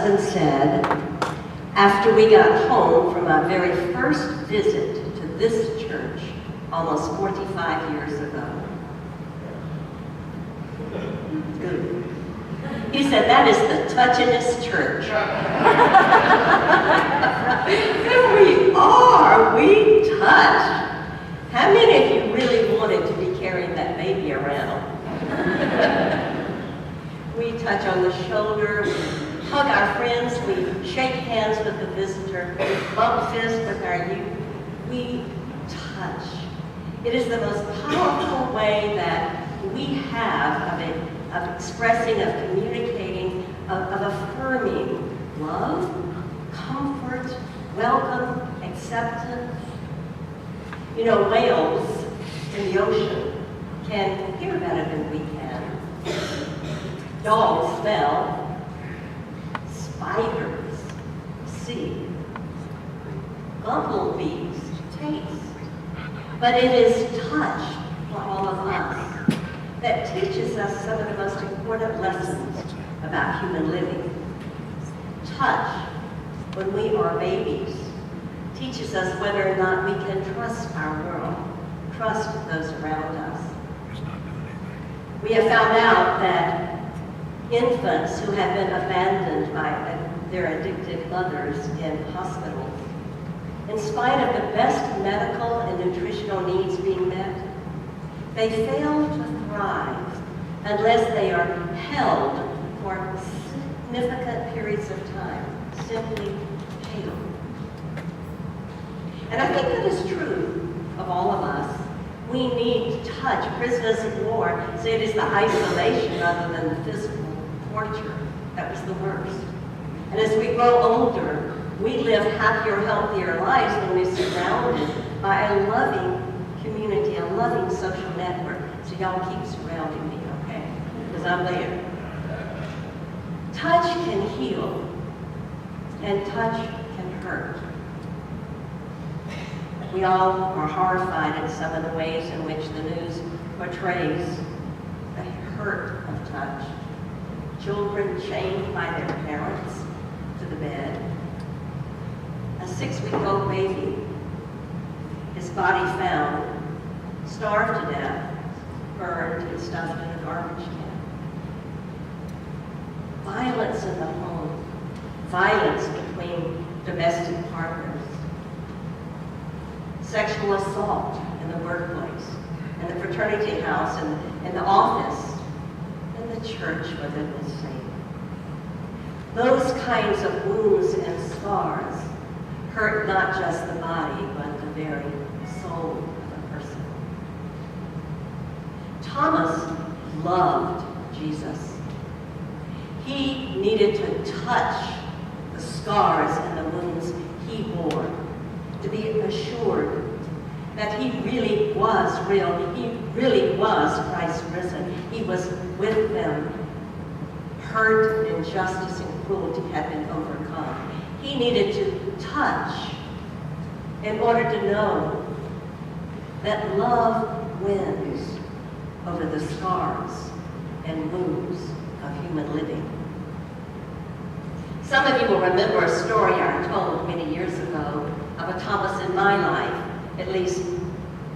husband said, after we got home from our very first visit to this church almost 45 years ago. Good. He said, that is the touchinest church. Here we are, we touch. How many of you really wanted to be carrying that baby around? We touch on the shoulder, we hug our friends, we shake hands with the visitor, we bump fists with our youth. We touch. It is the most powerful way that we have of expressing, of communicating, of affirming love, comfort, welcome, acceptance. You know, whales in the ocean can hear better than we can. Dogs smell, spiders see, bumblebees taste. But it is touch for all of us that teaches us some of the most important lessons about human living. Touch, when we are babies, teaches us whether or not we can trust our world, trust those around us. We have found out that infants who have been abandoned by their addicted mothers in hospitals, in spite of the best medical and nutritional needs being met, they fail to thrive unless they are held for significant periods of time, simply held. And I think that is true of all of us. We need touch. Prisoners of war say it is the isolation rather than the physical torture that was the worst. And as we grow older, we live happier, healthier lives when we're surrounded by a loving community, a loving social network. So y'all keep surrounding me, okay? Because I'm there. Touch can heal, and touch can hurt. We all are horrified at some of the ways in which the news portrays the hurt of touch. Children chained by their parents to the bed. A 6-week-old baby, his body found, starved to death, burned and stuffed in a garbage can. Violence in the home, violence between domestic partners, sexual assault in the workplace, in the fraternity house, in the office, in the church within the saint. Those kinds of wounds and scars hurt not just the body, but the very soul of the person. Thomas loved Jesus. He needed to touch the scars and the wounds he bore, to be assured that he really was real. He really was Christ risen. He was with them. Hurt, injustice, and cruelty had been overcome. He needed to touch in order to know that love wins over the scars and wounds of human living. Some of you will remember a story I told many years ago of a Thomas in my life. At least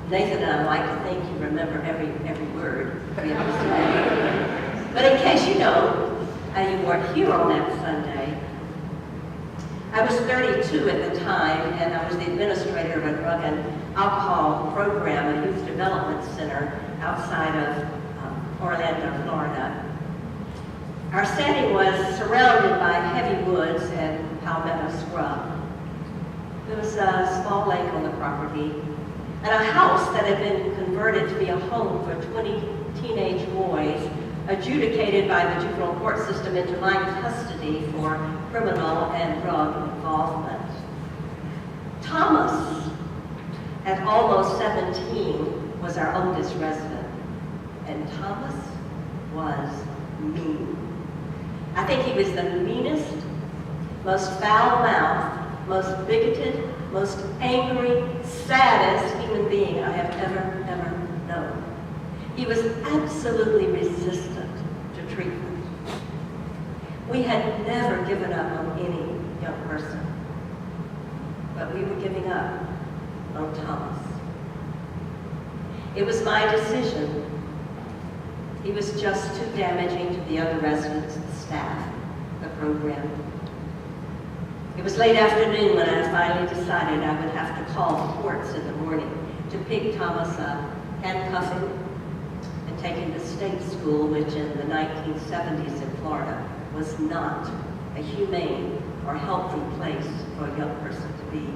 Nathan and I like to think you remember every word we have to say. But in case you don't, you weren't here on that Sunday. I was 32 at the time, and I was the administrator of a drug and alcohol program, a youth development center outside of Orlando, Florida. Our setting was surrounded by heavy woods and palmetto scrub. There was a small lake on the property, and a house that had been converted to be a home for 20 teenage boys, adjudicated by the juvenile court system into my custody for criminal and drug involvement. Thomas, at almost 17, was our oldest resident, and Thomas was mean. I think he was the meanest, most foul-mouthed, most bigoted, most angry, saddest human being I have ever known. He was absolutely resistant to treatment. We had never given up on any young person, but we were giving up on Thomas. It was my decision. He was just too damaging to the other residents, the staff, the program. It was late afternoon when I finally decided I would have to call the courts in the morning to pick Thomas up, handcuff him, and take him to state school, which in the 1970s in Florida was not a humane or healthy place for a young person to be.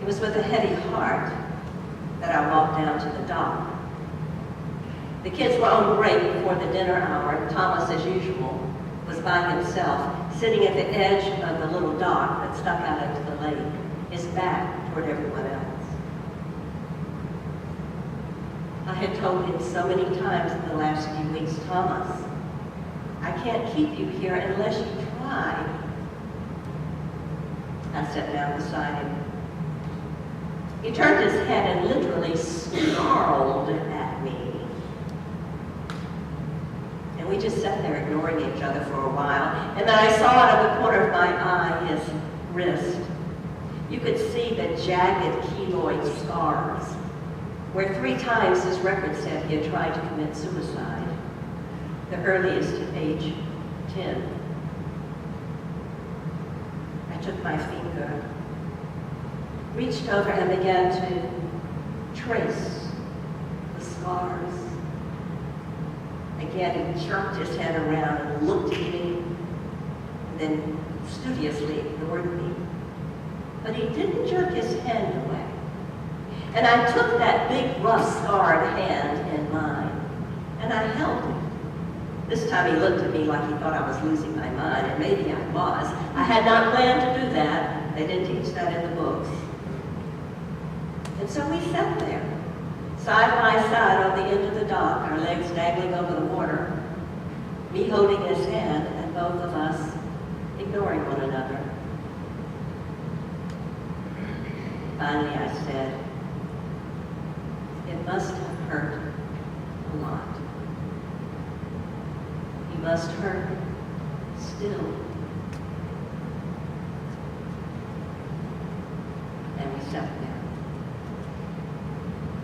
It was with a heavy heart that I walked down to the dock. The kids were on break before the dinner hour, and Thomas, as usual, was by himself, sitting at the edge of the little dock that stuck out into the lake, his back toward everyone else. I had told him so many times in the last few weeks, Thomas, I can't keep you here unless you try. I sat down beside him. He turned his head and literally snarled at me. And we just sat there ignoring each other for a while. And then I saw out of the corner of my eye his wrist. You could see the jagged keloid scars, where 3 times his record said he had tried to commit suicide, the earliest at age 10. I took my finger, reached over and began to trace the scars. Again, he jerked his head around and looked at me, and then studiously ignored me. But he didn't jerk his hand away. And I took that big, rough, scarred hand in mine, and I held it. This time he looked at me like he thought I was losing my mind, and maybe I was. I had not planned to do that. They didn't teach that in the books. And so we sat there, side by side on the end of the dock, our legs dangling over the water, me holding his hand, and both of us ignoring one another. Finally, I said, it must have hurt a lot. He must hurt still. And we sat there.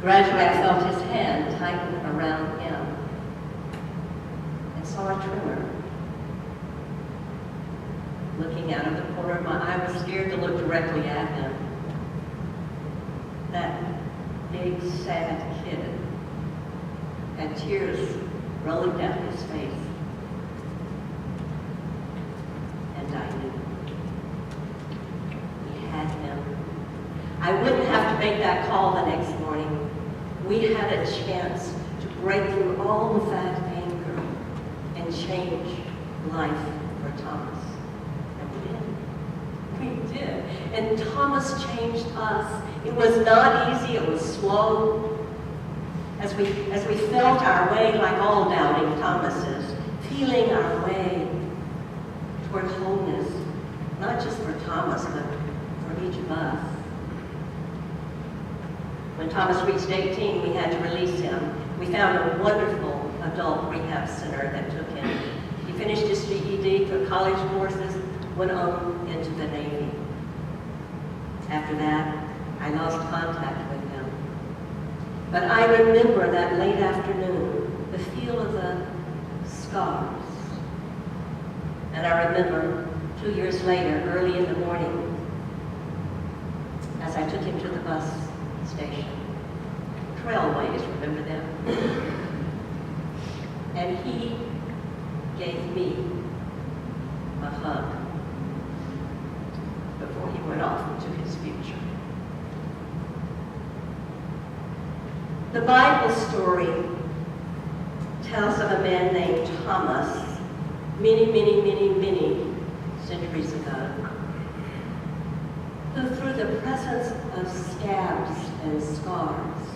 Gradually, I felt his hand tighten around him and saw a tremor. Looking out of the corner of my eye, I was scared to look directly at him. That big, sad kid had tears rolling down his face. And I knew we had him. I wouldn't have to make that call the next morning. We had a chance to break through all of that anger and change life for Thomas. We did. And Thomas changed us. It was not easy, it was slow. As we felt our way, like all doubting Thomases, feeling our way toward wholeness, not just for Thomas, but for each of us. When Thomas reached 18, we had to release him. We found a wonderful adult rehab center that took him. He finished his GED, took college courses, went on into the Navy. After that, I lost contact with him. But I remember that late afternoon, the feel of the scars. And I remember 2 years later, early in the morning, as I took him to the bus station. Trailways, remember them? And he gave me a hug before he went off into his future. The Bible story tells of a man named Thomas many, many, many, many centuries ago, who through the presence of scabs and scars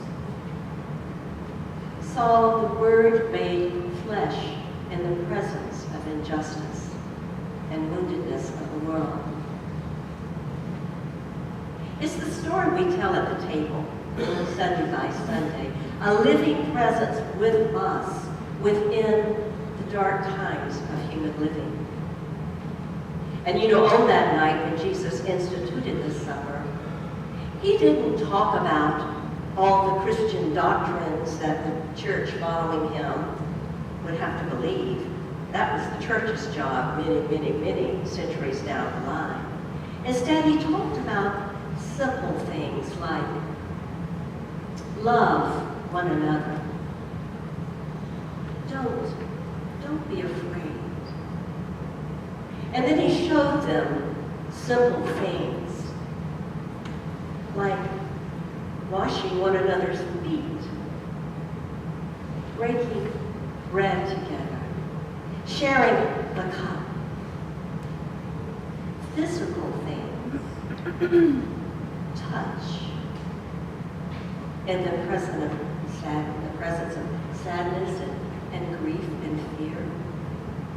saw the Word made flesh in the presence of injustice and woundedness of the world. It's the story we tell at the table, Sunday by Sunday, a living presence with us within the dark times of human living. And you know, on that night when Jesus instituted the supper, he didn't talk about all the Christian doctrines that the church following him would have to believe. That was the church's job many centuries down the line. Instead, he talked about simple things like love one another. Don't be afraid. And then he showed them simple things like washing one another's feet, breaking bread together, sharing the cup, physical things, touch, in the presence of sadness and grief and fear,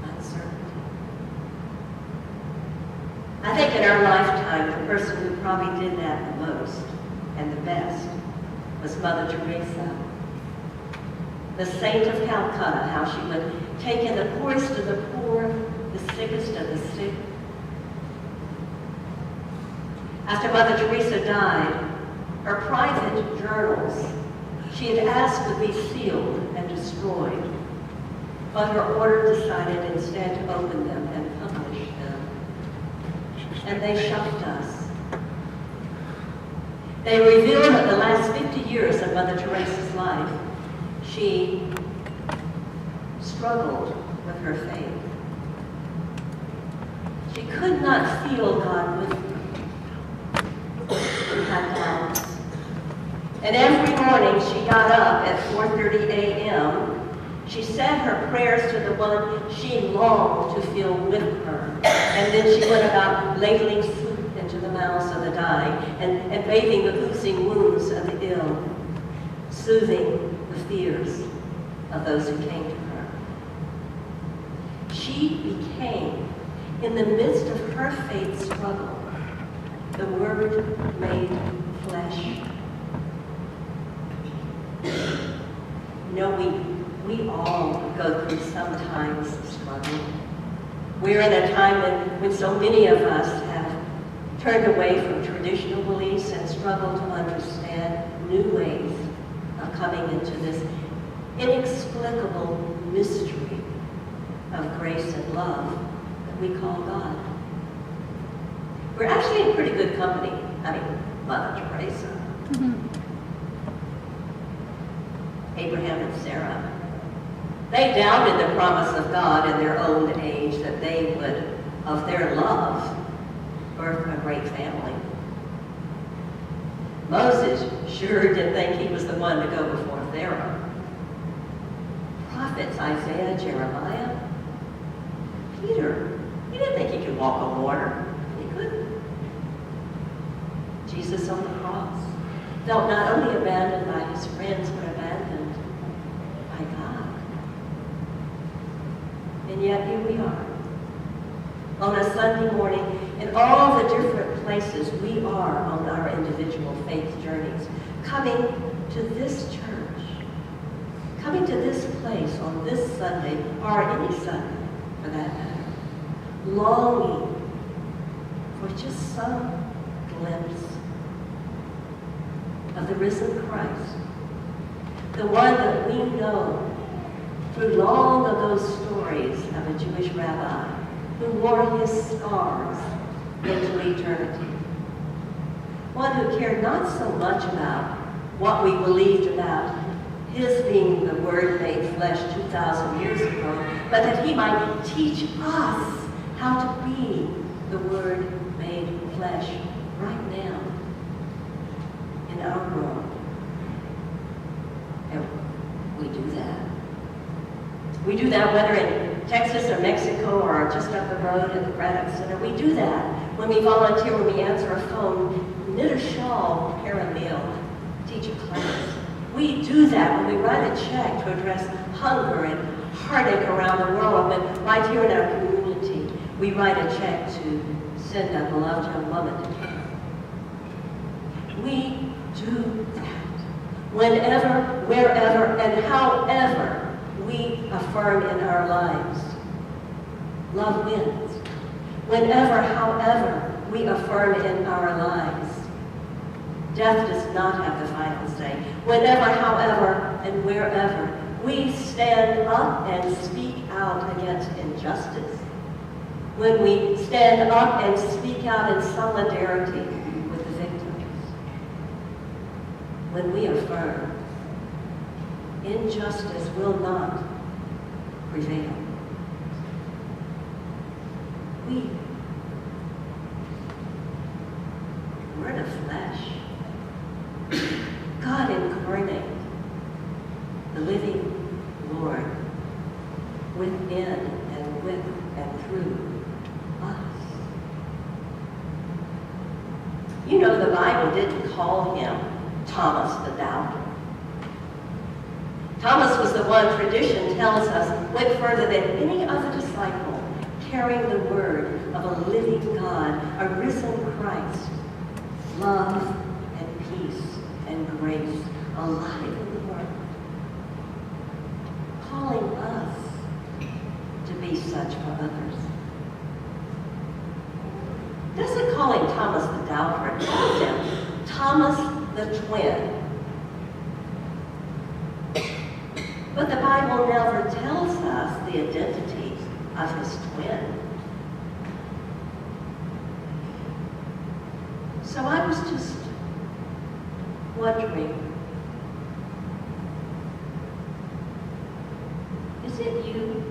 uncertainty. I think in our lifetime, the person who probably did that the most and the best was Mother Teresa, the saint of Calcutta, how she would take in the poorest of the poor, the sickest of the sick. After Mother Teresa died, her private journals she had asked to be sealed and destroyed, but her order decided instead to open them and publish them. And they shocked us. They revealed that the last 50 years of Mother Teresa's life, she struggled with her faith. She could not feel God with her. She had doubts. And every morning she got up at 4:30 a.m. She said her prayers to the one she longed to feel with her. And then she went about ladling soup into the mouths of the dying and bathing the oozing wounds of the ill, soothing the fears of those who came to her. She became, in the midst of her faith struggle, the Word made flesh. You know, we all go through some times of struggle. We're in a time when so many of us have turned away from traditional beliefs and struggle to understand new ways of coming into this inexplicable mystery of grace and love that we call God. We're actually in pretty good company. I mean, Mother Teresa, Abraham and Sarah. They doubted the promise of God in their old age that they would, of their love, birth a great family. Moses sure didn't think he was the one to go before Pharaoh. Prophets Isaiah, Jeremiah, Peter, he didn't think he could walk on water. He couldn't. Jesus on the cross felt not only abandoned by his friends, but abandoned by God. And yet here we are, on a Sunday morning, in all the different places we are on our individual faith journeys, coming to this church, coming to this place on this Sunday, or any Sunday for that matter, longing for just some glimpse of the risen Christ, the one that we know through long ago stories of a Jewish rabbi who wore his scars into eternity. One who cared not so much about what we believed about his being the Word made flesh 2,000 years ago, but that he might teach us how to be the Word made flesh right now in our world. And we do that. We do that whether in Texas or Mexico or just up the road at the Braddock Center. We do that when we volunteer, when we answer a phone, knit a shawl, prepare a meal, teach a class. We do that when we write a check to address hunger and heartache around the world. But right here in our community, we write a check to send a beloved young woman to camp. We do that whenever, wherever, and however we affirm in our lives, love wins. Whenever, however, we affirm in our lives, death does not have the final say. Whenever, however, and wherever we stand up and speak out against injustice, when we stand up and speak out in solidarity with the victims, when we affirm, injustice will not prevail. We're the flesh. God incarnate, the living Lord, within and with and through us. You know, the Bible didn't call him Thomas the Doubter. Thomas was the one, tradition tells us, went further than any other disciple, carrying the word of a living God, a risen Christ, love and peace and grace alive in the world, calling us to be such for others. Doesn't calling Thomas the Doubter, it calls him Thomas the Twin. But the Bible never tells us the identity of his twin. So I was just wondering, is it you?